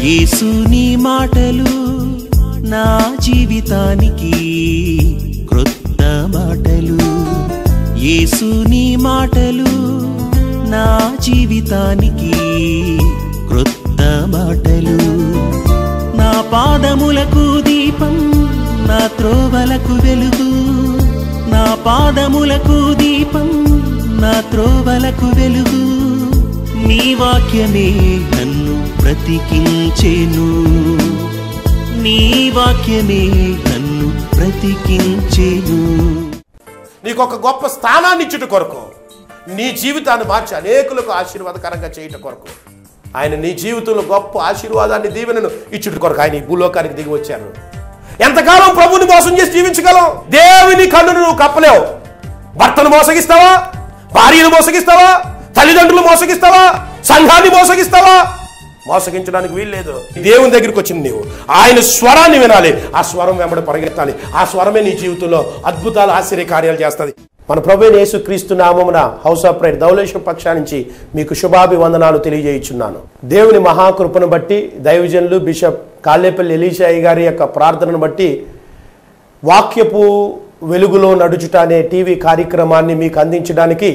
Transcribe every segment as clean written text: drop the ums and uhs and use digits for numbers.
యేసు నీ మాటలు నా జీవితానికి క్రొత్త మాటలు. యేసు నీ మాటలు నా జీవితానికి క్రొత్త మాటలు. నా పాదములకు దీపం, నా త్రోవలకు వెలుగు. నా పాదములకు దీపం, నా త్రోవలకు వెలుగు. నీ వాక్యమే నన్ను బ్రతికించెను. నీ వాక్యమే నన్ను బ్రతికించెను. నీకొక గొప్ప స్థానాన్ని ఇచ్చుట కొరకు, నీ జీవితాన్ని మార్చి అనేకులకు ఆశీర్వాదకరంగా చేయట కొరకు, ఆయన నీ జీవితంలో గొప్ప ఆశీర్వాదాన్ని దీవెనను ఇచ్చుట కొరకు ఆయన ఈ భూలోకానికి దిగి వచ్చారు. ఎంతకాలం ప్రభువుని మోసం చేసి జీవించగలవు? దేవుని కన్నును నువ్వు కప్పలేవు. భర్తను మోసగిస్తావా? భార్యను మోసగిస్తావా? తల్లిదండ్రులు మోసగిస్తావా? సంఘాన్ని మోసగిస్తావా? మోసగించడానికి వీల్లేదు. దేవుని దగ్గరికి వచ్చింది నీవు ఆయన స్వరాన్ని వినాలి. ఆ స్వరం వెంబడి పరిగెత్తాలి. ఆ స్వరమే నీ జీవితంలో అద్భుతాలు, ఆశ్చర్య కార్యాలు చేస్తుంది. మన ప్రభువైన యేసుక్రీస్తు నామమున హౌస్ ఆఫ్ ప్రేయర్ ధవళేశ్వరం పక్షా నుంచి మీకు శుభాభివందనాలు తెలియజేయుచున్నాను. దేవుని మహాకృపను బట్టి, దైవజనులు బిషప్ కాళ్ళేపల్లి ఎలీషాయి గారి యొక్క ప్రార్థనను బట్టి వాక్యపు వెలుగులో నడుచుట అనే టీవీ కార్యక్రమాన్ని మీకు అందించడానికి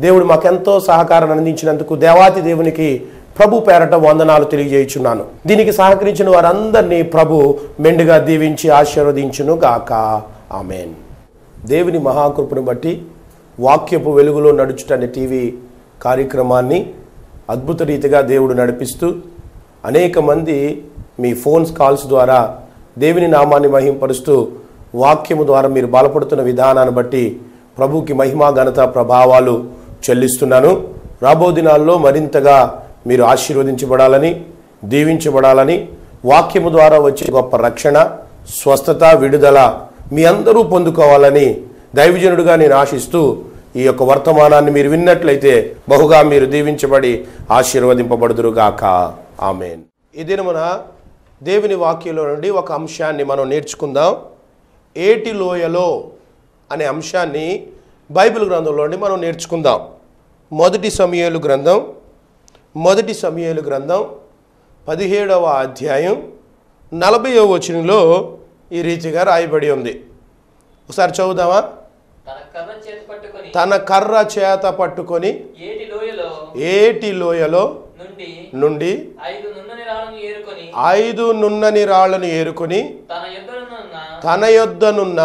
దేవుడు మాకెంతో సహకారం అందించినందుకు దేవాతి దేవునికి ప్రభు పేరట వందనాలు తెలియజేయుచున్నాను. దీనికి సహకరించిన వారందరినీ ప్రభు మెండుగా దీవించి ఆశీర్వదించును గాక. ఆమేన్. దేవుని మహాకృపను బట్టి వాక్యపు వెలుగులో నడుచుట అనే టీవీ కార్యక్రమాన్ని అద్భుత రీతిగా దేవుడు నడిపిస్తూ అనేక మంది మీ ఫోన్స్ కాల్స్ ద్వారా దేవుని నామాన్ని మహింపరుస్తూ వాక్యము ద్వారా మీరు బలపడుతున్న విధానాన్ని బట్టి ప్రభుకి మహిమా ఘనత ప్రభావాలు చెల్లిస్తున్నాను. రాబో దినాల్లో మరింతగా మీరు ఆశీర్వదించబడాలని, దీవించబడాలని, వాక్యము ద్వారా వచ్చే గొప్ప రక్షణ, స్వస్థత, విడుదల మీ అందరూ పొందుకోవాలని దైవజనుడిగా నేను ఆశిస్తూ ఈ యొక్క వర్తమానాన్ని మీరు విన్నట్లయితే బహుగా మీరు దీవించబడి ఆశీర్వదింపబడుదురుగాక. ఆమేన్. ఈ దినమున దేవుని వాక్యంలో నుండి ఒక అంశాన్ని మనం నేర్చుకుందాం. ఏటి లోయలో అనే అంశాన్ని బైబిల్ గ్రంథంలో నుండి మనం నేర్చుకుందాం. మొదటి సమూయేలు గ్రంథం 17వ అధ్యాయం 40వ వచనంలో ఈ రీతిగా రాయబడి ఉంది. ఒకసారి చదువుదామా? తన కర్ర చేత పట్టుకొని ఏటి లోయలో నుండి 5 నున్నని రాళ్లను ఏరుకొని తన యొద్దనున్న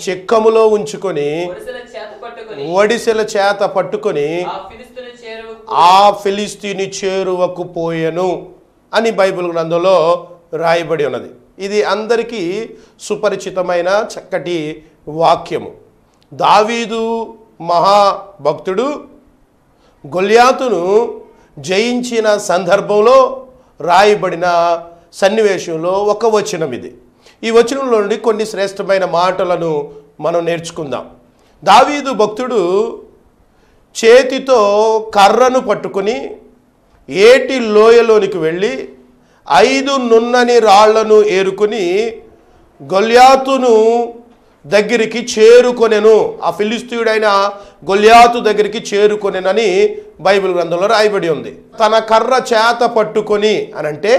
చిక్కములో ఉంచుకొని ఒడిసెల చేత పట్టుకొని ఆ ఫిలిస్తీని చేరువకు పోయెను అని బైబిల్ గ్రంథంలో రాయబడి ఉన్నది. ఇది అందరికీ సుపరిచితమైన చక్కటి వాక్యము. దావీదు మహాభక్తుడు గొల్యాతును జయించిన సందర్భంలో రాయబడిన సన్నివేశంలో ఒక వచనం ఇది. ఈ వచనంలో నుండి కొన్ని శ్రేష్టమైన మాటలను మనం నేర్చుకుందాం. దావీదు భక్తుడు చేతితో కర్రను పట్టుకుని ఏటి లోయలోనికి వెళ్ళి 5 నున్నని రాళ్లను ఏరుకుని గొల్యాతును దగ్గరికి చేరుకొనెను. ఆ ఫిలిస్తీయుడైన గొల్యాతు దగ్గరికి చేరుకొనెనని బైబిల్ గ్రంథంలో రాయబడి ఉంది. తన కర్ర చేత పట్టుకొని అనంటే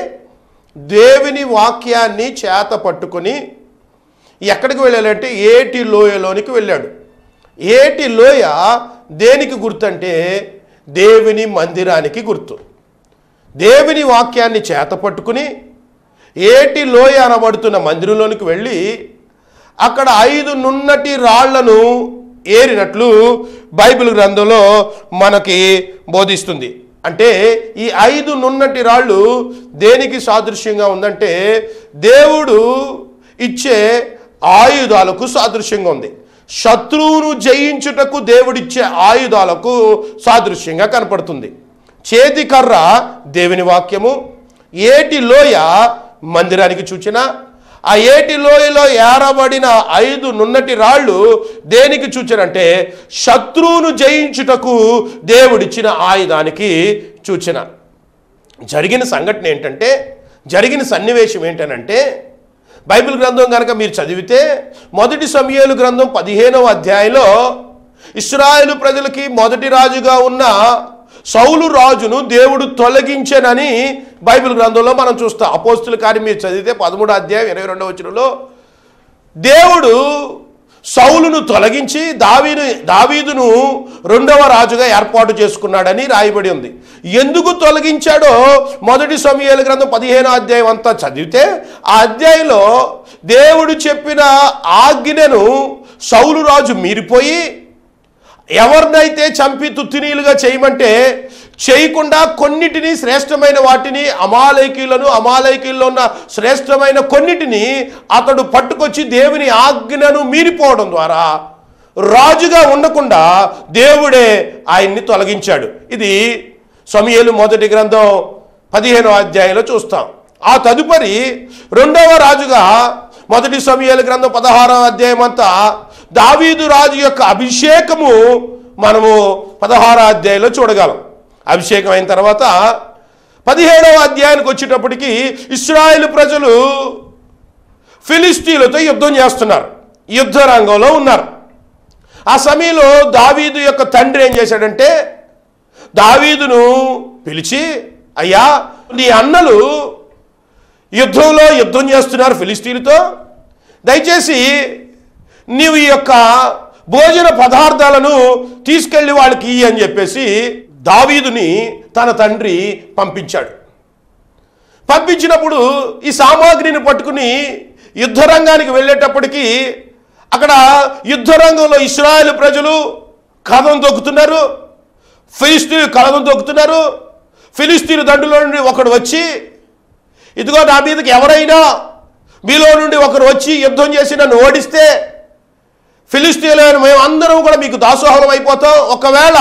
దేవుని వాక్యాన్ని చేత పట్టుకొని ఎక్కడికి వెళ్ళాలంటే ఏటి లోయలోనికి వెళ్ళాడు. ఏటి లోయ దేనికి గుర్తంటే దేవుని మందిరానికి గుర్తు. దేవుని వాక్యాన్ని చేత పట్టుకుని ఏటి లోయ అనబడుతున్న మందిరంలోనికి వెళ్ళి అక్కడ 5 నున్నటి రాళ్లను ఏరినట్లు బైబిల్ గ్రంథంలో మనకి బోధిస్తుంది. అంటే ఈ 5 నున్నటి రాళ్ళు దేనికి సాదృశ్యంగా ఉందంటే దేవుడు ఇచ్చే ఆయుధాలకు సాదృశ్యంగా ఉంది. శత్రువును జయించుటకు దేవుడిచ్చే ఆయుధాలకు సాదృశ్యంగా కనపడుతుంది. చేతి కర్ర దేవుని వాక్యము, ఏటి లోయ మందిరానికి సూచన. ఆ ఏటి లోయలో ఏరబడిన 5 నున్నటి రాళ్ళు దేనికి సూచన అంటే శత్రువును జయించుటకు దేవుడిచ్చిన ఆయుధానికి సూచన. జరిగిన సంఘటన ఏంటంటే, జరిగిన సన్నివేశం ఏంటనంటే, బైబిల్ గ్రంథం కనుక మీరు చదివితే మొదటి సమూయేలు గ్రంథం 15వ అధ్యాయంలో ఇశ్రాయేలు ప్రజలకి మొదటి రాజుగా ఉన్న సౌలు రాజును దేవుడు తొలగించెనని బైబిల్ గ్రంథంలో మనం చూస్తాం. అపోస్తుల కార్యం మీరు చదివితే 13వ అధ్యాయం 22వ వచనంలో దేవుడు సౌలును తొలగించి దావీదును రెండవ రాజుగా ఏర్పాటు చేసుకున్నాడని రాయబడి ఉంది. ఎందుకు తొలగించాడో మొదటి సమూయేలు గ్రంథం 15వ అధ్యాయం అంతా చదివితే ఆ అధ్యాయంలో దేవుడు చెప్పిన ఆజ్ఞను సౌలు రాజు మీరిపోయి ఎవరినైతే చంపి తుత్తినీలుగా చేయమంటే చేయకుండా కొన్నిటిని శ్రేష్టమైన వాటిని అమాలేకీల్లో ఉన్న శ్రేష్టమైన కొన్నిటిని అతడు పట్టుకొచ్చి దేవుని ఆజ్ఞను మీరిపోవడం ద్వారా రాజుగా ఉండకుండా దేవుడే ఆయన్ని తొలగించాడు. ఇది సమూయేలు మొదటి గ్రంథం 15వ అధ్యాయంలో చూస్తాం. ఆ తదుపరి రెండవ రాజుగా మొదటి సమూయేలు గ్రంథం 16వ అధ్యాయం అంతా దావీదు రాజు యొక్క అభిషేకము మనము 16వ అధ్యాయంలో చూడగలం. అభిషేకం అయిన తర్వాత 17వ అధ్యాయానికి వచ్చేటప్పటికి ఇశ్రాయేలు ప్రజలు ఫిలిస్తీన్లతో యుద్ధం చేస్తున్నారు, యుద్ధ రంగంలో ఉన్నారు. ఆ సమయంలో దావీదు యొక్క తండ్రి ఏం చేశాడంటే దావీదును పిలిచి, అయ్యా నీ అన్నలు యుద్ధం చేస్తున్నారు ఫిలిస్తీన్లతో, దయచేసి నీవు ఈ యొక్క భోజన పదార్థాలను తీసుకెళ్ళి వాళ్ళకి ఇయ్యి అని చెప్పేసి దావీదుని తన తండ్రి పంపించాడు. పంపించినప్పుడు ఈ సామాగ్రిని పట్టుకుని యుద్ధరంగానికి వెళ్ళేటప్పటికీ అక్కడ యుద్ధరంగంలో ఇశ్రాయేలు ప్రజలు కదం తొక్కుతున్నారు, ఫిలిస్తీన్లు కదం తొక్కుతున్నారు. ఫిలిస్తీన్ దండులో నుండి ఒకడు వచ్చి, ఇదిగో నా మీదకి ఎవరైనా మీలో నుండి ఒకరు వచ్చి యుద్ధం చేసి నన్ను ఓడిస్తే ఫిలిస్తీన్లైన మేము అందరం కూడా మీకు దాసోహలం అయిపోతాం. ఒకవేళ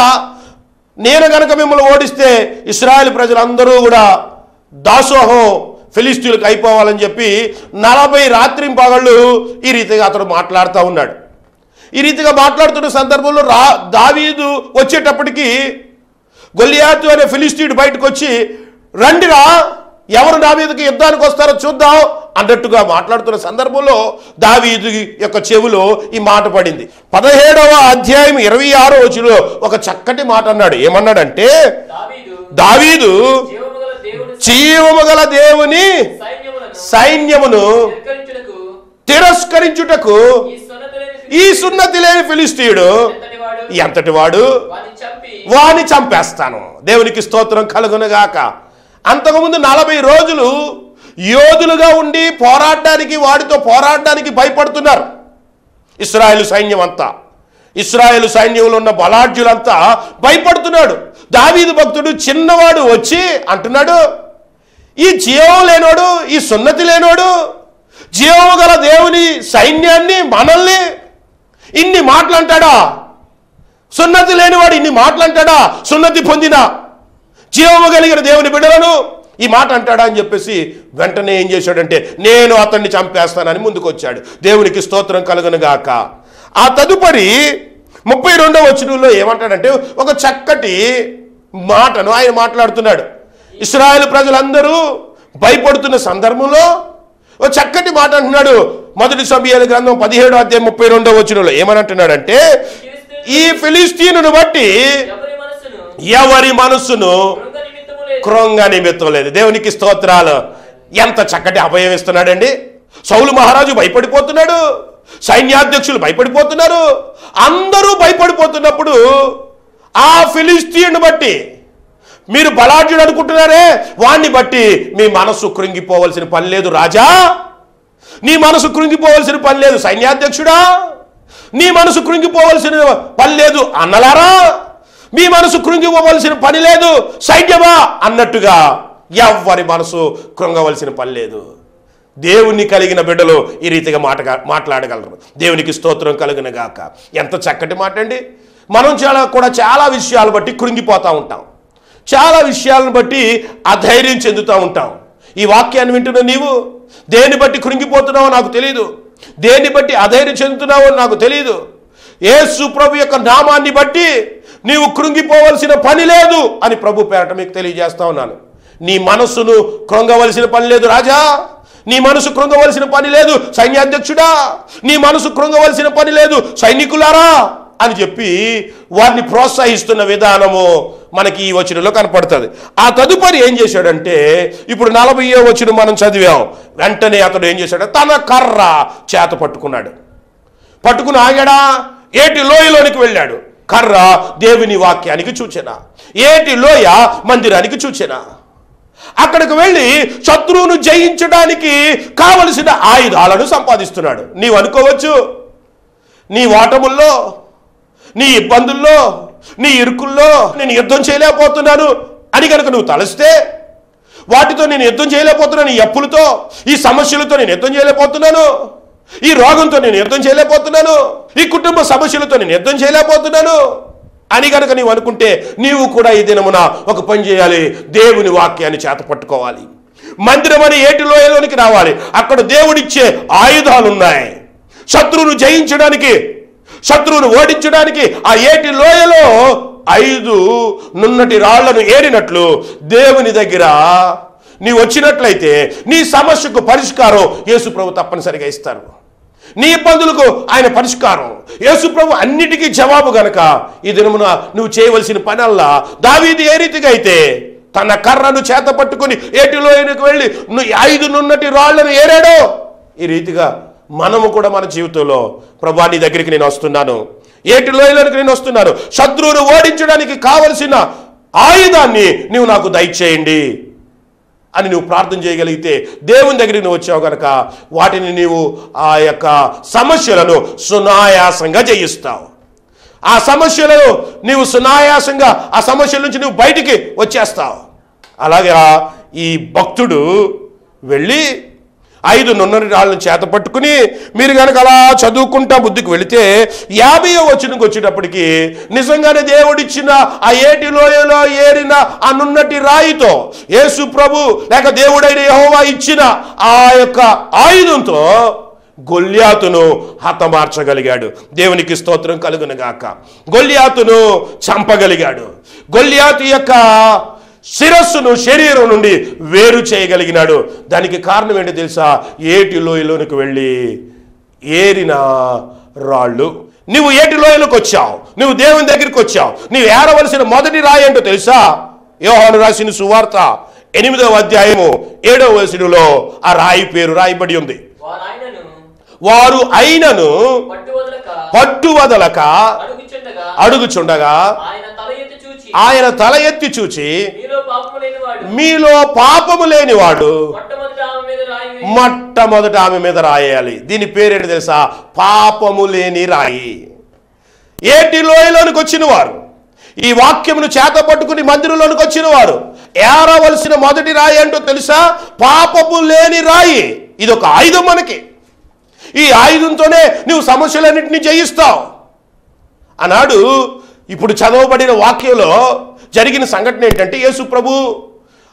నేను గనక మిమ్మల్ని ఓడిస్తే ఇశ్రాయేల్ ప్రజలందరూ కూడా దాసోహం ఫిలిస్తీన్లకు అయిపోవాలని చెప్పి 40 రాత్రింపగళ్ళు ఈ రీతిగా అతడు మాట్లాడుతూ ఉన్నాడు. ఈ రీతిగా మాట్లాడుతున్న సందర్భంలో దావీదు వచ్చేటప్పటికి గొలియాతు అనే ఫిలిస్తీయుడు బయటకు వచ్చి, రండిరా ఎవరు నా మీదకి యుద్ధానికి వస్తారో చూద్దాం అన్నట్టుగా మాట్లాడుతున్న సందర్భంలో దావీదు యొక్క చెవిలో ఈ మాట పడింది. 17వ అధ్యాయం 26వ వచనంలో ఒక చక్కటి మాట అన్నాడు. ఏమన్నాడంటే, దావీదు జీవము గల దేవుని సైన్యమును తిరస్కరించుటకు ఈ సున్నతి లేని ఫిలిస్తీయుడు ఎంతటి వాడు, వాని చంపేస్తాను. దేవునికి స్తోత్రం కలుగునుగాక. అంతకుముందు 40 రోజులు యోధులుగా ఉండి వాడితో పోరాడడానికి భయపడుతున్నారు ఇశ్రాయేలు సైన్యం అంతా. ఇశ్రాయేలు సైన్యంలో ఉన్న బలాఢ్యులంతా భయపడుతున్నాడు. దావీదు భక్తుడు చిన్నవాడు వచ్చి అంటున్నాడు, ఈ జీవం లేనోడు, ఈ సున్నతి లేనోడు, జీవము గల దేవుని సైన్యాన్ని మనల్ని ఇన్ని మాటలంటాడా? సున్నతి లేనివాడు ఇన్ని మాటలంటాడా? సున్నతి పొందిన జీవము కలిగిన దేవుని బిడ్డలను ఈ మాట అంటాడా అని చెప్పేసి వెంటనే ఏం చేశాడంటే, నేను అతన్ని చంపేస్తానని ముందుకు వచ్చాడు. దేవునికి స్తోత్రం కలుగునుగాక. ఆ తదుపరి 32వ వచనంలో ఏమంటాడంటే ఒక చక్కటి మాటను ఆయన మాట్లాడుతున్నాడు. ఇశ్రాయేలు ప్రజలందరూ భయపడుతున్న సందర్భంలో ఒక చక్కటి మాట అంటున్నాడు. మొదటి సమూయేలు గ్రంథం 17వ అధ్యాయం 32వ వచనంలో ఏమనంటున్నాడంటే, ఈ ఫిలిస్తీనును బట్టి ఎవరి మనస్సును క్రొంగ నిమిత్తం లేదు. దేవునికి స్తోత్రాలు. ఎంత చక్కటి అభయం ఇస్తున్నాడండి. సౌలు మహారాజు భయపడిపోతున్నాడు, సైన్యాధ్యక్షులు భయపడిపోతున్నారు, అందరూ భయపడిపోతున్నప్పుడు ఆ ఫిలిస్తీయుని బట్టి మీరు బలాఢ్యుడు అనుకుంటున్నారే, వాణ్ణి బట్టి మీ మనసు కృంగిపోవలసిన పని లేదు రాజా. నీ మనసు కృంగిపోవలసిన పని లేదు సైన్యాధ్యక్షుడా. నీ మనసు కృంగిపోవలసిన పని లేదు అన్నలారా. మీ మనసు కృంగిపోవలసిన పని లేదు సైన్యమా అన్నట్టుగా ఎవ్వరి మనసు కృంగవలసిన పని లేదు. దేవుణ్ణి కలిగిన బిడ్డలు ఈ రీతిగా మాట్లాడగలరు. దేవునికి స్తోత్రం కలుగునుగాక. ఎంత చక్కటి మాట అండి. మనం చాలా విషయాలు బట్టి కృంగిపోతూ ఉంటాం, చాలా విషయాలను బట్టి అధైర్యం చెందుతూ ఉంటాం. ఈ వాక్యాన్ని వింటున్న నీవు దేన్ని బట్టి కృంగిపోతున్నావో నాకు తెలియదు, దేన్ని బట్టి అధైర్యం చెందుతున్నావో నాకు తెలియదు. యేసు ప్రభు యొక్క నామాన్ని బట్టి నీవు కృంగిపోవలసిన పని లేదు అని ప్రభు పేరట మీకు తెలియజేస్తా ఉన్నాను. నీ మనస్సును కృంగవలసిన పని లేదు రాజా. నీ మనసు కృంగవలసిన పని లేదు సైన్యాధ్యక్షుడా. నీ మనసు కృంగవలసిన పని లేదు సైనికులారా. అని చెప్పి వారిని ప్రోత్సహిస్తున్న విధానము మనకి ఈ వచనంలో కనపడుతుంది. ఆ తదుపరి ఏం చేశాడంటే, ఇప్పుడు 40వ వచనం మనం చదివాం. వెంటనే అతడు ఏం చేశాడు, తన కర్ర చేత పట్టుకున్నాడు. పట్టుకుని ఆగాడా, ఏటి లోయలోనికి వెళ్ళాడు. కర్ర దేవుని వాక్యానికి సూచన, ఏటి లోయ మందిరానికి సూచన. అక్కడికి వెళ్ళి శత్రువును జయించడానికి కావలసిన ఆయుధాలను సంపాదిస్తున్నాడు. నీవు అనుకోవచ్చు, నీ ఓటముల్లో, నీ ఇబ్బందుల్లో, నీ ఇరుకుల్లో నేను యుద్ధం చేయలేకపోతున్నాను అని కనుక నువ్వు తలస్తే, వాటితో నేను యుద్ధం చేయలేకపోతున్నాను, ఈ అప్పులతో, ఈ సమస్యలతో నేను యుద్ధం చేయలేకపోతున్నాను, ఈ రోగంతో నేను యుద్ధం చేయలేకపోతున్నాను, ఈ కుటుంబ సమస్యలతో నేను యుద్ధం చేయలేకపోతున్నాను అని కనుక నీవు అనుకుంటే, నీవు కూడా ఈ దినమున ఒక పని చేయాలి, దేవుని వాక్యాన్ని చేత పట్టుకోవాలి. మందిరం అనే ఏటి లోయలోనికి రావాలి. అక్కడ దేవుడిచ్చే ఆయుధాలు ఉన్నాయి. శత్రువును జయించడానికి, శత్రువును ఓడించడానికి ఆ ఏటి లోయలో 5 నున్నటి రాళ్లను ఏరినట్లు దేవుని దగ్గర నీ వచ్చినట్లయితే నీ సమస్యకు పరిష్కారం యేసుప్రభు తప్పనిసరిగా ఇస్తారు. నీ ఇబ్బందులకు ఆయన పరిష్కారం. యేసుప్రభు అన్నిటికీ జవాబు గనక ఈ దినమున నువ్వు చేయవలసిన పనల్లా దావీదు ఏ రీతిగా అయితే తన కర్రను చేత పట్టుకుని ఏటిలోయనికి వెళ్ళి 5 నున్నటి రాళ్లను ఏరాడో, ఈ రీతిగా మనము కూడా మన జీవితంలో, ప్రభువా నీ దగ్గరికి నేను వస్తున్నాను, ఏటి లోయలోనికి నేను వస్తున్నాను, శత్రువును ఓడించడానికి కావలసిన ఆయుధాన్ని నీవు నాకు దయచేయండి అని నువ్వు ప్రార్థన చేయగలిగితే, దేవుని దగ్గరికి నువ్వు వచ్చావు కనుక వాటిని నీవు ఆ యొక్క సమస్యలను సునాయాసంగా జయిస్తావు. ఆ సమస్యలను నీవు సునాయాసంగా ఆ సమస్యల నుంచి నువ్వు బయటికి వచ్చేస్తావు. అలాగా ఈ భక్తుడు వెళ్ళి 5 నున్నటి రాళ్ళను చేత పట్టుకుని, మీరు కనుక అలా చదువుకుంటా బుద్ధికి వెళితే 50వ వచనంకి వచ్చేటప్పటికి నిజంగానే దేవుడిచ్చిన ఆ ఏటి లోయలో ఏరిన ఆ నున్నటి రాయితో యేసు ప్రభు లేక దేవుడైన యెహోవా ఇచ్చిన ఆ యొక్క ఆయుధంతో గొల్యాతును హతమార్చగలిగాడు. దేవునికి స్తోత్రం కలుగునుగాక. గొల్యాతును చంపగలిగాడు. గొల్యాతు యొక్క శిరస్సును శరీరం నుండి వేరు చేయగలిగినాడు. దానికి కారణం ఏంటో తెలుసా? ఏటి లోయలోనికి వెళ్ళి ఏరిన రాళ్ళు. నువ్వు ఏటి లోయలోకి వచ్చావు, నువ్వు దేవుని దగ్గరికి వచ్చావు. నువ్వు ఏరవలసిన మొదటి రాయి ఏంటో తెలుసా? యోహాను రాసిన సువార్త 8వ అధ్యాయము 7వ వచనంలో ఆ రాయి పేరు రాయబడి ఉంది. వారు అయినను పట్టువదలక అడుగుచుండగా ఆయన తల ఎత్తి చూచి, మీలో పాపము లేనివాడు మొట్టమొదట ఆమె మీద రాయాలి. దీని పేరేంటి తెలుసా? పాపము లేని రాయి. ఏటి లోయలోనికి వచ్చిన వారు, ఈ వాక్యమును చేత పట్టుకుని మందిరంలోనికి వచ్చిన వారు ఏరవలసిన మొదటి రాయి ఏంటో తెలుసా? పాపము లేని రాయి. ఇది ఒక ఆయుధం మనకి. ఈ ఆయుధంతోనే నువ్వు సమస్యలన్నింటినీ జయిస్తావు అన్నాడు. ఇప్పుడు చదవబడిన వాక్యంలో జరిగిన సంఘటన ఏంటంటే, యేసు ప్రభు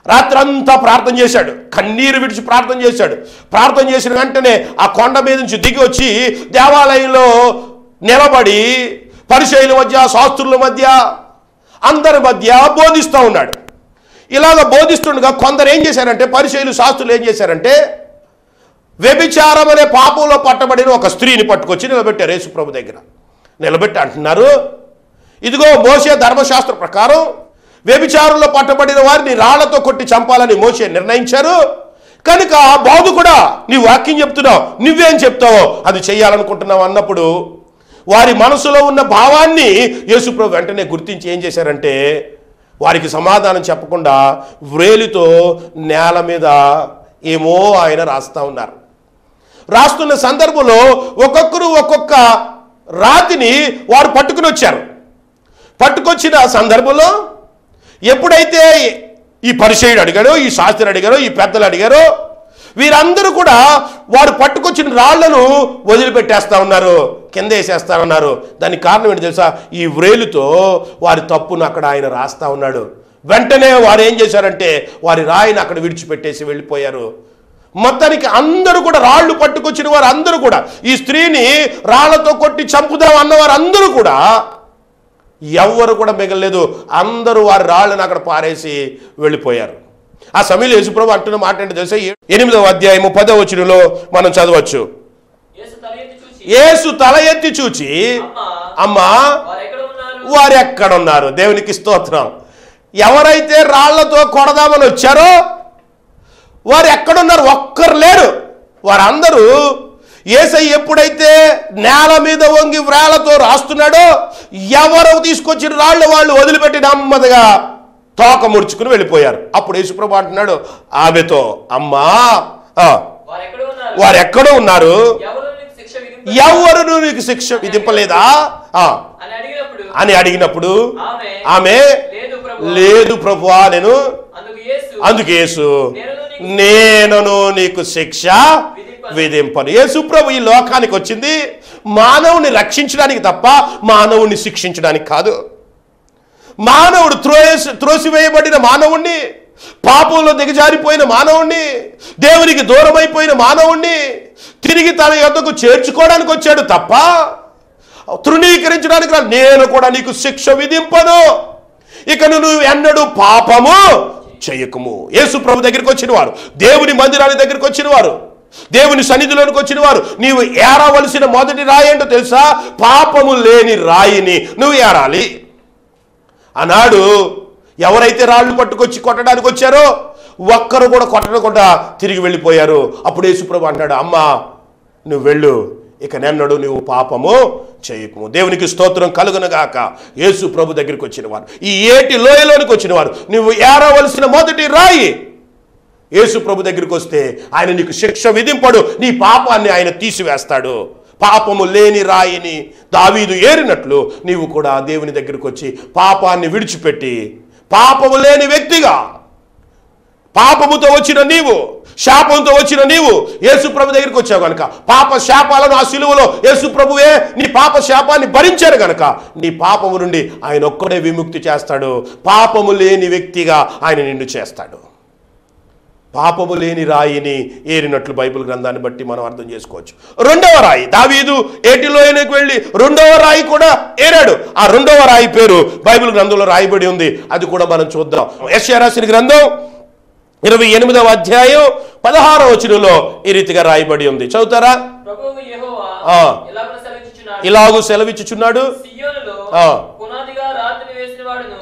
రాత్రంతా ప్రార్థన చేశాడు, కన్నీరు విడిచి ప్రార్థన చేశాడు. ప్రార్థన చేసిన వెంటనే ఆ కొండ మీద నుంచి దిగి వచ్చి దేవాలయంలో నిలబడి పరిసయ్యుల మధ్య, శాస్త్రుల మధ్య, అందరి మధ్య బోధిస్తూ ఉన్నాడు. ఇలాగ బోధిస్తుండగా కొందరు ఏం చేశారంటే, పరిసయ్యులు, శాస్త్రులు ఏం చేశారంటే, వ్యభిచారం అనే పాపంలో పట్టబడిన ఒక స్త్రీని పట్టుకొచ్చి నిలబెట్టారు యేసు ప్రభు దగ్గర. నిలబెట్టి అంటున్నారు, ఇదిగో మోషే ధర్మశాస్త్ర ప్రకారం వ్యభిచారంలో పట్టబడిన వారిని రాళ్లతో కొట్టి చంపాలని మోషే నిర్ణయించారు కనుక, బోధకుడా నీ వాక్యం చెప్తున్నావు, నువ్వేం చెప్తావో అది చెయ్యాలనుకుంటున్నావు అన్నప్పుడు వారి మనసులో ఉన్న భావాన్ని యేసుప్రభు వెంటనే గుర్తించి ఏం చేశారంటే, వారికి సమాధానం చెప్పకుండా వ్రేలితో నేల మీద ఏమో ఆయన రాస్తా ఉన్నారు. రాస్తున్న సందర్భంలో ఒక్కొక్కరు ఒక్కొక్క రాతిని వారు పట్టుకుని వచ్చారు. పట్టుకొచ్చిన సందర్భంలో ఎప్పుడైతే ఈ పరిసయ్యుడు అడిగారో, ఈ శాస్త్రి అడిగారో, ఈ పెద్దలు అడిగారో, వీరందరూ కూడా వారు పట్టుకొచ్చిన రాళ్లను వదిలిపెట్టేస్తా ఉన్నారు, కింద వేసేస్తా ఉన్నారు. దానికి కారణం ఏంటి తెలుసా? ఈ వ్రేలుతో వారి తప్పును అక్కడ ఆయన రాస్తా ఉన్నాడు. వెంటనే వారు ఏం చేశారంటే, వారి రాయిని అక్కడ విడిచిపెట్టేసి వెళ్ళిపోయారు. మొత్తానికి అందరూ కూడా, రాళ్ళు పట్టుకొచ్చిన వారు అందరూ కూడా, ఈ స్త్రీని రాళ్లతో కొట్టి చంపుదాం అన్నవారు అందరూ కూడా ఎవ్వరు కూడా మిగలలేదు. అందరూ వారి రాళ్ళను అక్కడ పారేసి వెళ్ళిపోయారు. ఆ సమయంలో యేసుప్రభు అంటున్న మాట ఏంటో తెలుసా? 8వ అధ్యాయము 10వ వచనంలో మనం చదవచ్చు. యేసు తల ఎత్తి చూచి అమ్మా వారెక్కడున్నారు? దేవునికి స్తోత్రం. ఎవరైతే రాళ్లతో కొడదామని వచ్చారో వారు ఎక్కడున్నారు? ఒక్కరు లేరు. వారందరూ యేసయ్య ఎప్పుడైతే నేల మీద వంగి వ్రేళ్లతో రాస్తున్నాడో ఎవరు తీసుకొచ్చిన రాళ్ళు వాళ్ళు వదిలిపెట్టి నెమ్మదిగా తోక ముడుచుకుని వెళ్ళిపోయారు. అప్పుడు యేసుప్రభు అంటున్నాడు ఆమెతో, అమ్మా వారెక్కడో ఉన్నారు, ఎవరు నీకు శిక్ష విధింపలేదా అని అడిగినప్పుడు ఆమె లేదు ప్రభువా నేను. అందుకు యేసు నేను నీకు శిక్ష విధింపను. యేసు ప్రభు ఈ లోకానికి వచ్చింది మానవుని రక్షించడానికి తప్ప మానవుని శిక్షించడానికి కాదు. మానవుడు త్రోసివేయబడిన మానవుణ్ణి, పాపంలో దిగజారిపోయిన మానవుణ్ణి, దేవునికి దూరమైపోయిన మానవుణ్ణి తిరిగి తన యొద్దకు చేర్చుకోవడానికి వచ్చాడు తప్ప తృణీకరించడానికి రాదు. నేను కూడా నీకు శిక్ష విధింపను, ఇక నువ్వు ఎన్నడూ పాపము చేయకుము. యేసు ప్రభు దగ్గరికి వచ్చిన వారు, దేవుని మందిరానికి దగ్గరికి వచ్చిన వారు, దేవుని సన్నిధిలోనికి వచ్చిన వారు నీవు ఏరవలసిన మొదటి రాయి ఏంటో తెలుసా? పాపము లేని రాయిని నువ్వు ఏరాలి. ఆనాడు ఎవరైతే రాళ్ళు పట్టుకొచ్చి కొట్టడానికి వచ్చారో ఒక్కరు కూడా కొట్టకుండా తిరిగి వెళ్ళిపోయారు. అప్పుడు యేసుప్రభు అంటాడు, అమ్మా నువ్వు వెళ్ళు, ఇక నెన్నడు నువ్వు పాపము చేయకుము. దేవునికి స్తోత్రం కలుగునగాక. యేసు ప్రభు దగ్గరికి వచ్చిన వారు, ఈ ఏటి లోయలోనికి వచ్చిన వారు, నువ్వు ఏరవలసిన మొదటి రాయి. యేసు ప్రభు దగ్గరికి వస్తే ఆయన నీకు శిక్ష విధింపడు, నీ పాపాన్ని ఆయన తీసివేస్తాడు. పాపము లేని రాయిని దావీదు ఏరినట్లు నీవు కూడా దేవుని దగ్గరికి వచ్చి పాపాన్ని విడిచిపెట్టి పాపము లేని వ్యక్తిగా, పాపముతో వచ్చిన నీవు, శాపంతో వచ్చిన నీవు యేసు ప్రభు దగ్గరికి వచ్చావు కనుక పాప శాపాలను ఆ సిలువలో యేసు ప్రభువే నీ పాప శాపాన్ని భరించారు కనుక నీ పాపము నుండి ఆయన ఒక్కడే విముక్తి చేస్తాడు. పాపము లేని వ్యక్తిగా ఆయన నిన్ను చేస్తాడు. పాపము లేని రాయిని ఏరినట్లు బైబిల్ గ్రంథాన్ని బట్టి మనం అర్థం చేసుకోవచ్చు. రెండవ రాయి, దావీదు ఏటిలోయలోకి వెళ్ళి రెండవ రాయి కూడా ఏరాడు. ఆ రెండవ రాయి పేరు బైబిల్ గ్రంథంలో రాయబడి ఉంది, అది కూడా మనం చూద్దాం. యెషయా రాసిన గ్రంథం 28వ అధ్యాయం 16వ వచనంలో ఈ రీతిగా రాయబడి ఉంది. చదువుతారా? ఇలాగూ సెలవిచ్చుచున్నాడు,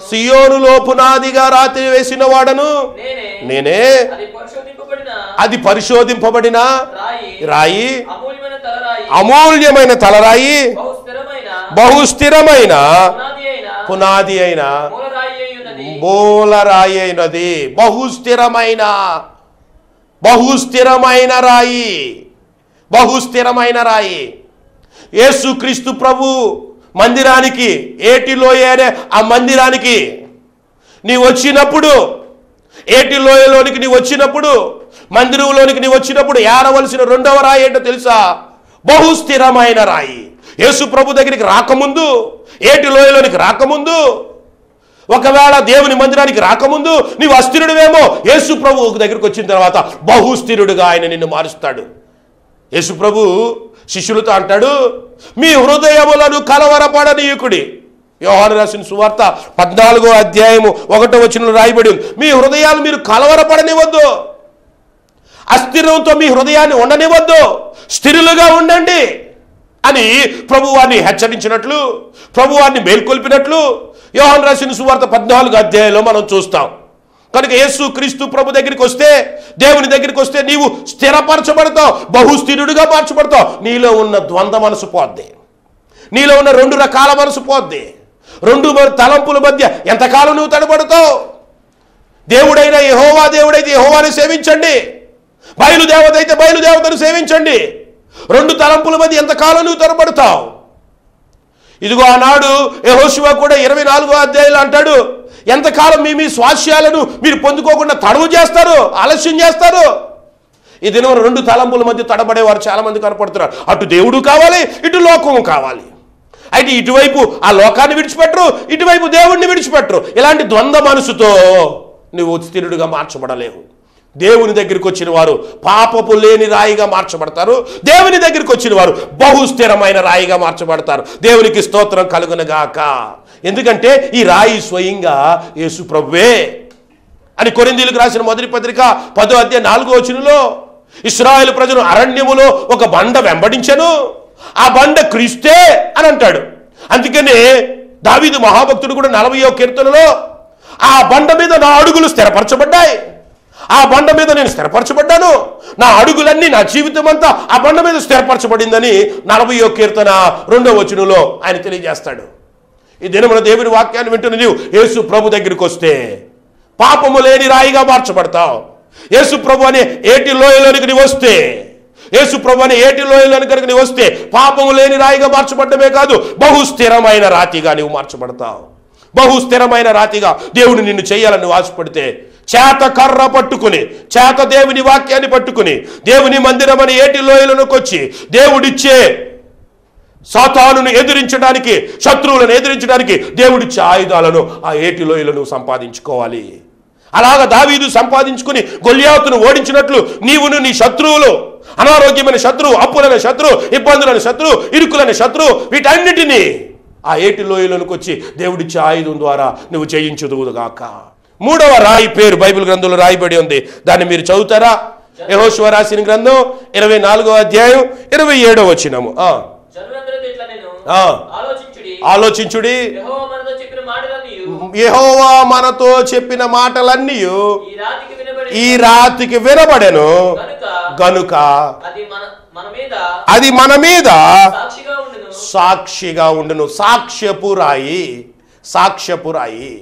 సియోనులో పునాదిగా రాత్రి వేసిన వాడను నేనే, అది పరిశోధింపబడిన రాయి, అమూల్యమైన తలరాయి, బహుస్థిరమైన పునాది అయిన మూలరాయి అయినది. బహుస్థిరమైన రాయి, బహుస్థిరమైన రాయి. యేసుక్రీస్తు ప్రభు మందిరానికి, ఏటిలోయ అనే ఆ మందిరానికి నీ వచ్చినప్పుడు, ఏటిలోయలోనికి నీ వచ్చినప్పుడు, మందిరంలోనికి నీ వచ్చినప్పుడు ఏరవలసిన రెండవ రాయి ఏంటో తెలుసా? బహుస్థిరమైన రాయి. యేసు ప్రభు దగ్గరికి రాకముందు, ఏటిలోయలోనికి రాకముందు, ఒకవేళ దేవుని మందిరానికి రాకముందు నీవు అస్థిరుడివేమో, యేసు ప్రభు దగ్గరికి వచ్చిన తర్వాత బహుస్థిరుడుగా ఆయన నిన్ను మారుస్తాడు. యేసు ప్రభు శిష్యులతో అంటాడు, మీ హృదయములను కలవరపడనీయుకుడి. యోహాను రాసిన సువార్త 14వ అధ్యాయము 1వ వచనంలో రాయబడి ఉంది, మీ హృదయాలు మీరు కలవరపడనివద్దు, అస్థిరంతో మీ హృదయాన్ని ఉండనివద్దు, స్థిరులుగా ఉండండి అని ప్రభువాన్ని హెచ్చరించినట్లు, ప్రభువాన్ని మేల్కొల్పినట్లు యోహాను రాసిన సువార్త 14వ అధ్యాయంలో మనం చూస్తాం. కనుక యేసు క్రీస్తు ప్రభు దగ్గరికి వస్తే, దేవుని దగ్గరికి వస్తే నీవు స్థిరపరచబడతావు, బహుస్థిరుడుగా మార్చబడతావు. నీలో ఉన్న ద్వంద్వ మనసు పోద్ది, నీలో ఉన్న రెండు రకాల మనసు పోద్ది, రెండు తలంపుల మధ్య ఎంతకాలం నువ్వు తడబడతావు? దేవుడైన యెహోవా దేవుడైతే యెహోవాని సేవించండి, బయలుదేవత అయితే బయలుదేవతను సేవించండి. రెండు తలంపుల మధ్య ఎంతకాలం నువ్వు తడబడతావు? ఇదిగో ఆనాడు యెహోషువ కూడా 24వ అధ్యాయంలో అంటాడు, ఎంతకాలం మీ స్వాస్యాలను మీరు పొందుకోకుండా తడవు చేస్తారు, ఆలస్యం చేస్తారు. ఈ దినం రెండు తలంపుల మధ్య తడబడేవారు చాలా మంది కనపడుతున్నారు. అటు దేవుడు కావాలి, ఇటు లోకము కావాలి. అయితే ఇటువైపు ఆ లోకాన్ని విడిచిపెట్టరు, ఇటువైపు దేవుణ్ణి విడిచిపెట్టరు. ఇలాంటి ద్వంద్వ మనసుతో నువ్వు స్థిరుడుగా మార్చబడలేవు. దేవుని దగ్గరికి వచ్చిన వారు పాపపు లేని రాయిగా మార్చబడతారు, దేవుని దగ్గరికి వచ్చిన వారు బహుస్థిరమైన రాయిగా మార్చబడతారు. దేవునికి స్తోత్రం కలుగునగాక. ఎందుకంటే ఈ రాయి స్వయంగా యేసు ప్రభువే అని కొరింథీయులకు రాసిన మొదటి పత్రిక 10వ అధ్యాయం 4వ వచనంలో, ఇశ్రాయేలు ప్రజలు అరణ్యములో ఒక బండ వెంబడించెను, ఆ బండ క్రీస్తే అని అంటాడు. అందుకనే దావీదు మహాభక్తుడు కూడా 40వ కీర్తనలో ఆ బండ మీద నా అడుగులు స్థిరపరచబడ్డాయి, ఆ బండ మీద నేను స్థిరపరచబడ్డాను, నా అడుగులన్నీ నా జీవితం అంతా ఆ బండ మీద స్థిరపరచబడిందని 40వ కీర్తన 2వ వచనంలో ఆయన తెలియజేస్తాడు. ఈ దినమున దేవుని వాక్యాన్ని వింటున్న నీవు యేసు ప్రభు దగ్గరికి వస్తే పాపము లేని రాయిగా మార్చబడతావు. యేసు ప్రభు అనే ఏటి లోయలోనికి నీవు వస్తే, యేసు ప్రభు అనే ఏటి లోయలోని కనుక నీవు వస్తే పాపము లేని రాయిగా మార్చబడమే కాదు, బహు స్థిరమైన రాతిగా నీవు మార్చబడతావు. బహు స్థిరమైన రాతిగా దేవుడు నిన్ను చేయాలని ఆశపడితే చేత కర్ర పట్టుకుని, చేత దేవుని వాక్యాన్ని పట్టుకుని దేవుని మందిరం అనే ఏటి లోయలోనికి వచ్చి దేవుడిచ్చే సాతానును ఎదిరించడానికి, శత్రువులను ఎదిరించడానికి దేవుడిచ్చే ఆయుధాలను ఆ ఏటి లోయలను సంపాదించుకోవాలి. అలాగా దావీదు సంపాదించుకుని గొల్యాతును ఓడించినట్లు నీవును నీ శత్రువులు, అనారోగ్యమైన శత్రువు, అప్పులైన శత్రువు, ఇబ్బందులైన శత్రువు, ఇరుకులైన శత్రువు, వీటన్నిటినీ ఆ ఏటి లోయలోనికి వచ్చి దేవుడిచ్చే ఆయుధం ద్వారా నువ్వు జయించుదువుగాక. 3వ రాయి పేరు బైబిల్ గ్రంథంలో రాయబడి ఉంది. దాన్ని మీరు చదువుతారా? యెహోషువ రాసిన గ్రంథం 24వ అధ్యాయం 27వ వచనము. ఆలోచించుడి, యెహోవా మనతో చెప్పిన మాటలన్నీ ఈ రాతికి వినబడెను గనుక అది మన మీద సాక్షిగా ఉండును. సాక్ష్యపు రాయి, సాక్ష్యపు రాయి,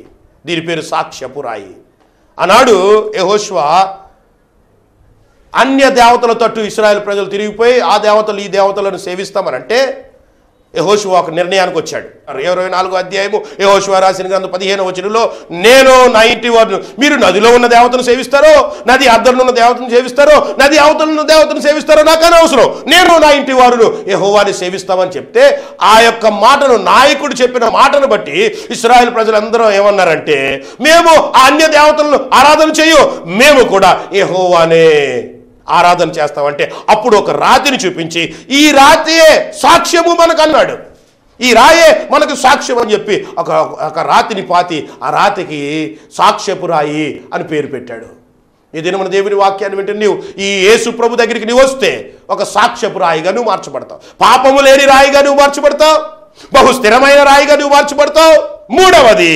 దీని పేరు సాక్ష్యపు రాయి. ఆనాడు యెహోషువ అన్య దేవతల తట్టు ఇశ్రాయేలు ప్రజలు తిరిగిపోయి ఆ దేవతలు ఈ దేవతలను సేవిస్తామనంటే యెహోషువ ఒక నిర్ణయానికి వచ్చాడు. 24వ అధ్యాయము యెహోషువ రాసిన గ్రంథం 15వ వచనంలో నేను నా ఇంటి వారు, మీరు నదిలో ఉన్న దేవతను సేవిస్తారో, నది అద్దరులో ఉన్న దేవతను సేవిస్తారో, నది అవతల ఉన్న దేవతను సేవిస్తారో నాకు అనవసరం, నేను నా ఇంటి వారును యెహోవాని సేవిస్తామని చెప్తే ఆ యొక్క మాటను, నాయకుడు చెప్పిన మాటను బట్టి ఇశ్రాయేలు ప్రజలందరూ ఏమన్నారంటే మేము ఆ అన్య దేవతలను ఆరాధన చేయు, మేము కూడా యెహోవానే ఆరాధన చేస్తామంటే అప్పుడు ఒక రాతిని చూపించి ఈ రాతియే సాక్ష్యము మనకు అన్నాడు. ఈ రాయే మనకు సాక్ష్యం అని చెప్పి ఒక రాతిని పాతి ఆ రాతికి సాక్ష్యపు రాయి అని పేరు పెట్టాడు. ఈ దినమున దేవుని వాక్యాన్ని వింటే నీవు ఈ యేసు ప్రభు దగ్గరికి నీవు వస్తే ఒక సాక్ష్యపు రాయిగా నువ్వు మార్చబడతావు. పాపము లేని రాయిగా నువ్వు మార్చబడతావు, బహు స్థిరమైన రాయిగా నువ్వు మార్చబడతావు. 3వది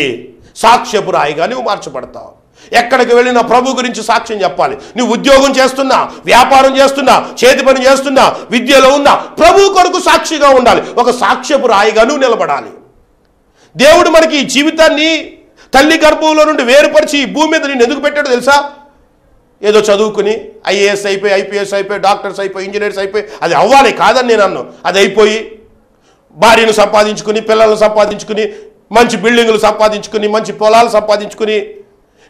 సాక్ష్యపు రాయిగా నువ్వు మార్చబడతావు. ఎక్కడికి వెళ్ళినా ప్రభు గురించి సాక్ష్యం చెప్పాలి. నువ్వు ఉద్యోగం చేస్తున్నా, వ్యాపారం చేస్తున్నా, చేతి పని చేస్తున్నా, విద్యలో ఉన్నా ప్రభు కొరకు సాక్షిగా ఉండాలి. ఒక సాక్ష్యపు రాయిగా నువ్వు నిలబడాలి. దేవుడు మనకి ఈ జీవితాన్ని తల్లి గర్భంలో నుండి వేరుపరిచి ఈ భూమి మీద నేను ఎందుకు పెట్టాడో తెలుసా? ఏదో చదువుకుని ఐఏఎస్ అయిపోయి, ఐపీఎస్ అయిపోయి, డాక్టర్స్ అయిపోయి, ఇంజనీర్స్ అయిపోయి అది అవ్వాలి కాదని నేను అన్నాను. అది అయిపోయి భార్యను సంపాదించుకుని, పిల్లలను సంపాదించుకుని, మంచి బిల్డింగులు సంపాదించుకుని, మంచి పొలాలు సంపాదించుకుని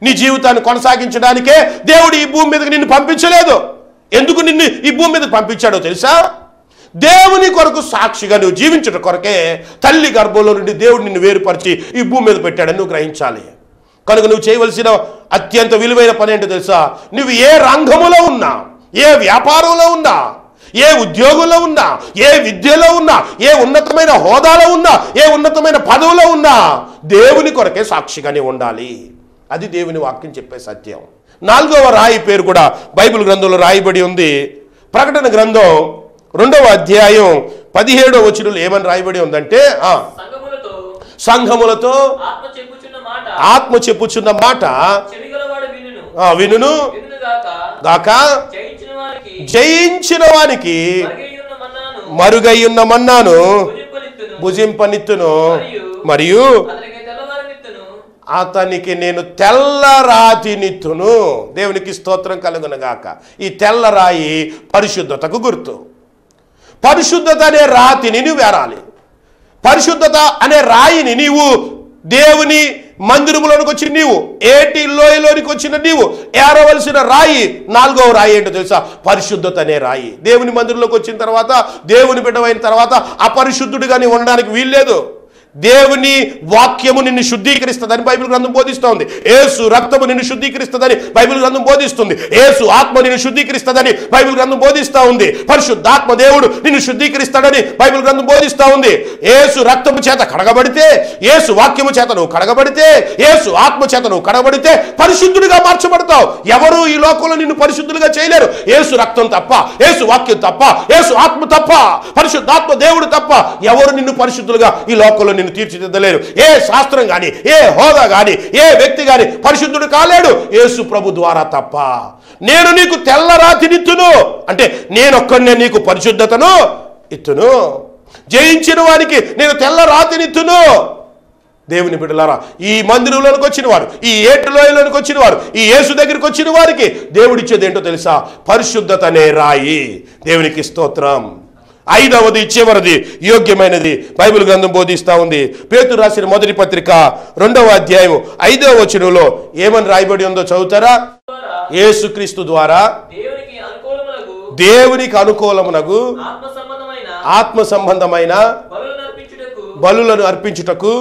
నీ జీవితాన్ని కొనసాగించడానికే దేవుడు ఈ భూమి మీదకి నిన్ను పంపించలేదు. ఎందుకు నిన్ను ఈ భూమి మీదకి పంపించాడో తెలుసా? దేవుని కొరకు సాక్షిగా నువ్వు జీవించడం కొరకే తల్లి గర్భంలో నుండి దేవుడు నిన్ను వేరుపరిచి ఈ భూమి మీద పెట్టాడని నువ్వు గ్రహించాలి. కనుక నువ్వు చేయవలసిన అత్యంత విలువైన పని ఏంటో తెలుసా? నువ్వు ఏ రంగములో ఉన్నా, ఏ వ్యాపారంలో ఉన్నా, ఏ ఉద్యోగంలో ఉన్నా, ఏ విద్యలో ఉన్నా, ఏ ఉన్నతమైన హోదాలో ఉన్నా, ఏ ఉన్నతమైన పదవిలో ఉన్నా దేవుని కొరకే సాక్షిగానే ఉండాలి. అది దేవుని వాక్యం చెప్పే సత్యం. 4వ రాయి పేరు కూడా బైబిల్ గ్రంథంలో రాయబడి ఉంది. ప్రకటన గ్రంథం 2వ అధ్యాయం 17వ వచనంలో ఏమని రాయబడి ఉందంటే సంఘములతో ఆత్మ చెప్పుచున్న మాట వినును గాక, జయించిన వానికి మరుగయ్యున్న మన్నాను భుజింపనిత్తును, మరియు అతనికి నేను తెల్ల రాతినిత్తును. దేవునికి స్తోత్రం కలుగునగాక. ఈ తెల్ల రాయి పరిశుద్ధతకు గుర్తు. పరిశుద్ధత అనే రాతిని నువ్వు వేరాలి. పరిశుద్ధత అనే రాయిని నీవు దేవుని మందిరములోనికి వచ్చి నీవు ఏటి లోయలోనికి వచ్చిన నీవు ఏరవలసిన రాయి 4వ రాయి ఏంటో తెలుసా? పరిశుద్ధత అనే రాయి. దేవుని మందిరంలోకి వచ్చిన తర్వాత, దేవుని బిడ్డవైన తర్వాత అపరిశుద్ధుడిగా నీవు ఉండడానికి వీల్లేదు. దేవుని వాక్యము నిన్ను శుద్ధీకరిస్తుందని బైబిల్ గ్రంథం బోధిస్తూ ఉంది. యేసు రక్తము నిన్ను శుద్ధీకరిస్తుందని బైబిల్ గ్రంథం బోధిస్తుంది. యేసు ఆత్మ నిన్ను శుద్ధీకరిస్తుందని బైబిల్ గ్రంథం బోధిస్తూ ఉంది. పరిశుద్ధాత్మ దేవుడు నిన్ను శుద్ధీకరిస్తాడని బైబిల్ గ్రంథం బోధిస్తూ ఉంది. యేసు రక్తము చేత కడగబడితే, యేసు వాక్యము చేత నువ్వు కడగబడితే, యేసు ఆత్మ చేత నువ్వు కడగబడితే పరిశుద్ధుడిగా మార్చబడతావు. ఎవరు ఈ లోకంలో నిన్ను పరిశుద్ధులుగా చేయలేరు. యేసు రక్తం తప్ప, యేసు వాక్యం తప్ప, యేసు ఆత్మ తప్ప, పరిశుద్ధాత్మ దేవుడు తప్ప ఎవరు నిన్ను పరిశుద్ధులుగా ఈ లోకంలో నిన్ను తీర్చిదిద్దలేరు. ఏ శాస్త్రం గాని, ఏ హోదా గాని, ఏ వ్యక్తి గాని పరిశుద్ధుడు కాలేడు యేసు ప్రభు ద్వారా తప్ప. నేను నీకు తెల్ల రాతినిత్తును అంటే నేనొక్కడినే నీకు పరిశుద్ధతను ఇత్తును. జయించిన వారికి నేను తెల్ల రాతినిత్తును. దేవుని బిడ్డలారా, ఈ మందిరంలోనికి వచ్చిన వారు, ఈ ఏటులోయలోనికి వచ్చిన వారు, ఈ యేసు దగ్గరికి వచ్చిన వారికి దేవుడిచ్చేది ఏంటో తెలుసా? పరిశుద్ధతనే రాయి. దేవునికి స్తోత్రం. ఐదవది, చివరిది, యోగ్యమైనది బైబిల్ గ్రంథం బోధిస్తూ ఉంది. పేతురు రాసిన మొదటి పత్రిక 2వ అధ్యాయం 5వ వచనంలో ఏమని రాయబడి ఉందో చదువుతారా? యేసుక్రీస్తు ద్వారా దేవునికి అనుకూలమునగు ఆత్మ సంబంధమైన బలులను అర్పించుటకు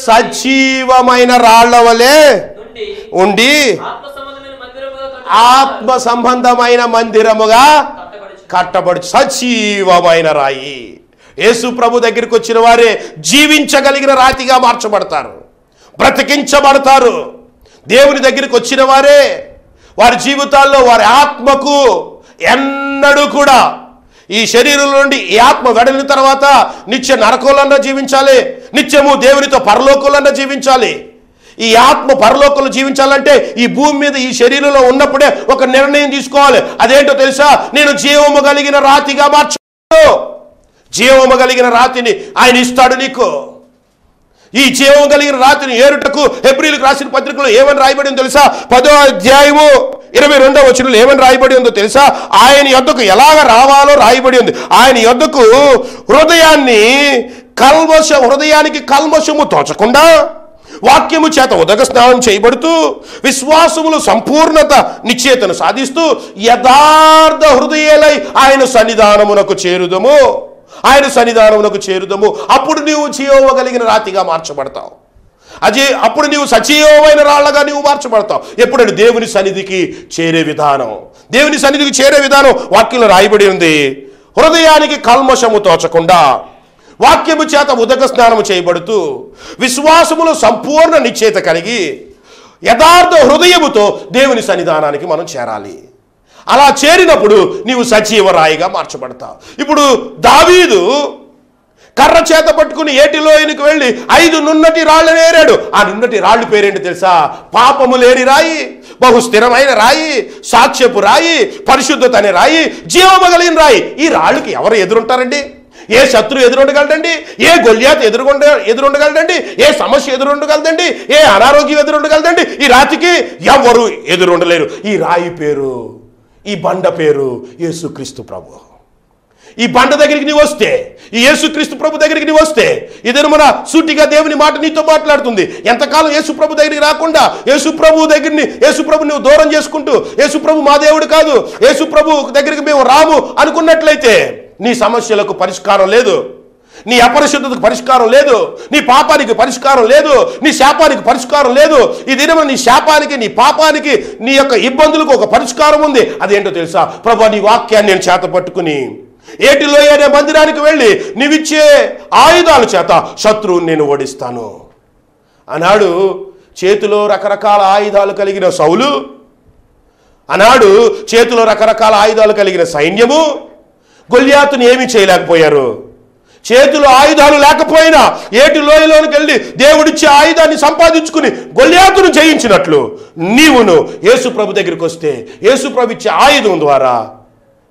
సజీవమైన రాళ్ల వలె ఉండి ఆత్మ సంబంధమైన మందిరముగా కట్టబడి. సజీవమైన రాయి. యేసు ప్రభు దగ్గరికి వచ్చిన వారే జీవించగలిగిన రాతిగా మార్చబడతారు, బ్రతికించబడతారు. దేవుని దగ్గరికి వచ్చిన వారే వారి జీవితాల్లో వారి ఆత్మకు ఎన్నడూ కూడా ఈ శరీరం నుండి ఈ ఆత్మ వెడలిన తర్వాత నిత్య నరకంలో జీవించాలి, నిత్యము దేవునితో పరలోకంలో జీవించాలి. ఈ ఆత్మ పరలోకంలో జీవించాలంటే ఈ భూమి మీద ఈ శరీరంలో ఉన్నప్పుడే ఒక నిర్ణయం తీసుకోవాలి. అదేంటో తెలుసా? నేను జీవము కలిగిన రాతిగా మార్చు. జీవము కలిగిన రాతిని ఆయన ఇస్తాడు నీకు. ఈ జీవం కలిగిన రాతిని ఏరుటకు హెబ్రీయులకు రాసిన పత్రికలో ఏమని రాయబడి ఉందో తెలుసా? 10వ అధ్యాయము 22వ వచనంలో ఏమని రాయబడి ఉందో తెలుసా? ఆయన యొద్దకు ఎలాగ రావాలో రాయబడి ఉంది. ఆయన యొద్దకు హృదయానికి కల్మషము తోచకుండా వాక్యము చేత ఉదక స్నానం చేయబడుతూ విశ్వాసములు సంపూర్ణత నిశ్చయతను సాధిస్తూ యథార్థ హృదయాలై ఆయన సన్నిధానమునకు చేరుదము. అప్పుడు నీవు జీవగలిగిన రాతిగా మార్చబడతావు. అప్పుడు నీవు సజీవమైన రాళ్లగా నీవు మార్చబడతావు. ఎప్పుడంటే దేవుని సన్నిధికి చేరే విధానం. దేవుని సన్నిధికి చేరే విధానం వాక్యంలో రాయబడి ఉంది. హృదయానికి కల్మషము తోచకుండా వాక్యము చేత ఉదక స్నానము చేయబడుతూ విశ్వాసములో సంపూర్ణ నిశ్చయత కలిగి యథార్థ హృదయముతో దేవుని సన్నిధానానికి మనం చేరాలి. అలా చేరినప్పుడు నీవు సజీవ రాయిగా మార్చబడతావు. ఇప్పుడు దావీదు కర్ర చేత పట్టుకుని ఏటిలోయనికి వెళ్ళి 5 నున్నటి రాళ్ళను ఏరాడు. ఆ నున్నటి రాళ్ళు పేరేంటి తెలుసా? పాపము లేని రాయి, బహు స్థిరమైన రాయి, సాక్ష్యపు రాయి, పరిశుద్ధత అనే రాయి, జీవము కలిగిన రాయి. ఈ రాళ్ళకి ఎవరు ఎదురుంటారండి? ఏ శత్రు ఎదురుండగలడండి? ఏ గొల్యాత్ ఎదురుండగలడండి? ఏ సమస్య ఎదురుండగలదండి? ఏ అనారోగ్యం ఎదురుండగలదండి? ఈ రాతికి ఎవరు ఎదురుండలేరు. ఈ రాయి పేరు, ఈ బండ పేరు యేసుక్రీస్తు ప్రభు. ఈ బండ దగ్గరికి నీవు వస్తే, ఈ యేసుక్రీస్తు ప్రభు దగ్గరికి నీవు వస్తే, ఇదేను మన సూటిగా దేవుని మాట నీతో మాట్లాడుతుంది. ఎంతకాలం యేసు ప్రభు దగ్గరికి రాకుండా యేసు ప్రభు నువ్వు దూరం చేసుకుంటూ యేసు ప్రభు మా దేవుడు కాదు, యేసు ప్రభు దగ్గరికి మేము రాము అనుకున్నట్లయితే నీ సమస్యలకు పరిష్కారం లేదు, నీ అపరిశుద్ధతకు పరిష్కారం లేదు, నీ పాపానికి పరిష్కారం లేదు, నీ శాపానికి పరిష్కారం లేదు. ఈ దినము నీ శాపానికి, నీ పాపానికి, నీ యొక్క ఇబ్బందులకు ఒక పరిష్కారం ఉంది. అదేంటో తెలుసా? ప్రభువా, నీ వాక్యాన్ని నేను చేత పట్టుకుని ఏటిలోయ అనే మందిరానికి వెళ్ళి నీవిచ్చే ఆయుధాల చేత శత్రువుని నేను ఓడిస్తాను అన్నాడు. చేతిలో రకరకాల ఆయుధాలు కలిగిన సౌలు, అన్నాడు చేతిలో రకరకాల ఆయుధాలు కలిగిన సైన్యము గొల్యాతుని ఏమీ చేయలేకపోయారు. చేతిలో ఆయుధాలు లేకపోయినా ఏటి లోయలోనికి వెళ్ళి దేవుడిచ్చే ఆయుధాన్ని సంపాదించుకుని గొల్యాతును జయించినట్లు నీవును యేసు ప్రభు దగ్గరికి వస్తే యేసు ప్రభు ఇచ్చే ఆయుధం ద్వారా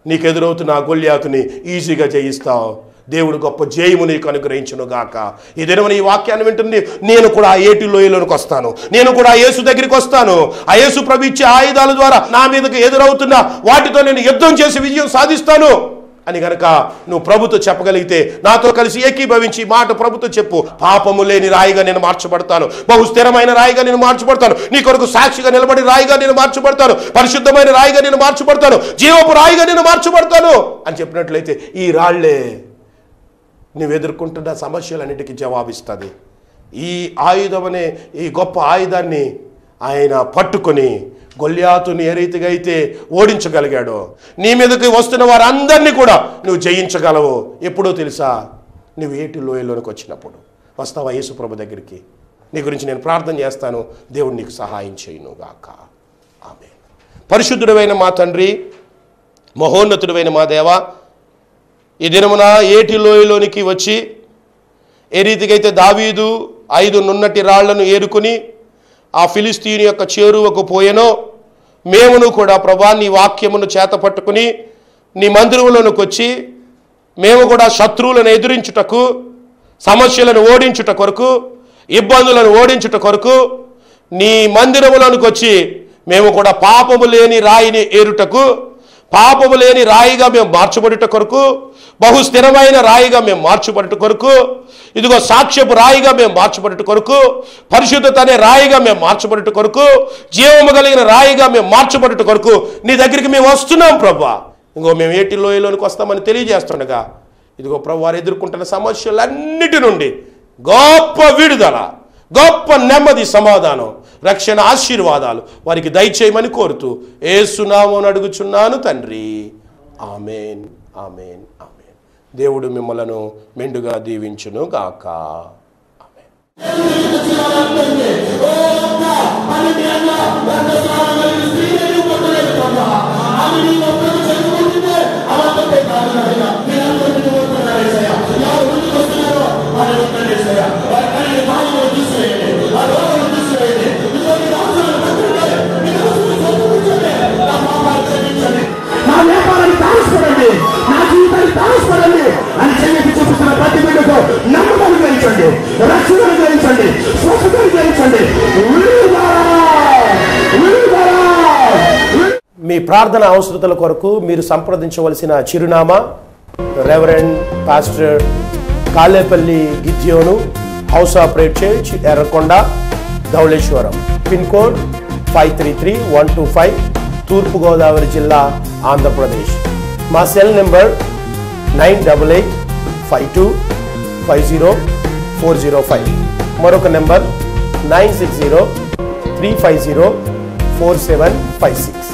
నీకు ఎదురవుతున్న ఆ గొల్యాతుని ఈజీగా జయిస్తావు. దేవుడు గొప్ప జయము నీకు అనుగ్రహించును గాక. ఈ దినమున ఈ వాక్యాన్ని వింటుంది నేను కూడా ఆ ఏటి లోయలోనికి వస్తాను, నేను కూడా ఆ యేసు దగ్గరికి వస్తాను. ఆ యేసు ప్రభు ఇచ్చే ఆయుధాల ద్వారా నా మీదకి ఎదురవుతున్న వాటితో నేను యుద్ధం చేసి విజయం సాధిస్తాను అని గనక నువ్వు ప్రభుతో చెప్పగలిగితే, నాతో కలిసి ఏకీభవించి మాట ప్రభుతో చెప్పు. పాపము లేని రాయిగా నేను మార్చబడతాను, బహు స్థిరమైన రాయిగా నేను మార్చబడతాను, నీ కొరకు సాక్షిగా నిలబడి రాయిగా నేను మార్చబడతాను, పరిశుద్ధమైన రాయిగా నేను మార్చబడతాను, జీవపు రాయిగా నేను మార్చబడతాను అని చెప్పినట్లయితే ఈ రాళ్లే నువ్వు ఎదుర్కొంటున్న సమస్యలన్నిటికీ జవాబిస్తుంది. ఈ ఆయుధమనే ఈ గొప్ప ఆయుధాన్ని ఆయన పట్టుకొని గొల్యాతుని ఏ రీతిగా అయితే ఓడించగలిగాడో, నీ మీదకి వస్తున్న వారందరినీ కూడా నువ్వు జయించగలవు. ఎప్పుడో తెలుసా? నువ్వు ఏటి లోయలోనికి వచ్చినప్పుడు. వస్తావా యేసు ప్రభు దగ్గరికి? నీ గురించి నేను ప్రార్థన చేస్తాను, దేవుడు నీకు సహాయం చేయను గాక. ఆమేన్. పరిశుద్ధుడైన మా తండ్రి, మహోన్నతుడైన మా దేవ, ఈ దినమున ఏటి లోయలోనికి వచ్చి ఏ రీతిగా అయితే దావీదు 5 నున్నటి రాళ్లను ఏరుకుని ఆ ఫిలిస్తీని యొక్క చేరువకు పోయెనో, మేమును కూడా ప్రభా నీ వాక్యమును చేత పట్టుకుని నీ మందిరములోనికి వచ్చి మేము కూడా శత్రువులను ఎదిరించుటకు, సమస్యలను ఓడించుట కొరకు, ఇబ్బందులను ఓడించుట కొరకు నీ మందిరములోనికి వచ్చి మేము కూడా పాపము లేని రాయిని ఏరుటకు, పాపము లేని రాయిగా మేము మార్చబడుట కొరకు, బహు స్థిరమైన రాయిగా మేము మార్చబడుట కొరకు, ఇదిగో సాక్ష్యపు రాయిగా మేము మార్చబడుట కొరకు, పరిశుద్ధత అనే రాయిగా మేము మార్చబడుట కొరకు, జీవము కలిగిన రాయిగా మేము మార్చబడుట కొరకు నీ దగ్గరికి మేము వస్తున్నాం ప్రభువా. ఇంకో మేము ఏటి లోయలోనికి వస్తామని తెలియజేస్తుండగా, ఇదిగో ప్రభు వారు ఎదుర్కొంటున్న సమస్యలన్నిటి నుండి గొప్ప విడుదల, గొప్ప నెమ్మది, సమాధానం, రక్షణ, ఆశీర్వాదాలు వారికి దయచేయమని కోరుతూ యేసు నామమున అడుగుచున్నాను తండ్రి. ఆమేన్, ఆమేన్, ఆమేన్. దేవుడు మిమ్మలను మెండుగా దీవించును గాక. ఆమేన్. మీ ప్రార్థన అవసరతల కొరకు మీరు సంప్రదించవలసిన చిరునామా reverend pastor Kalepalli Gidyonu, house of prayer church, Errakonda, Dhavaleswaram. Pin code 533125, Turpu Godavari జిల్లా, ఆంధ్రప్రదేశ్. మా సెల్ నెంబర్ 9885250405. మరొక నెంబర్ 9603504756.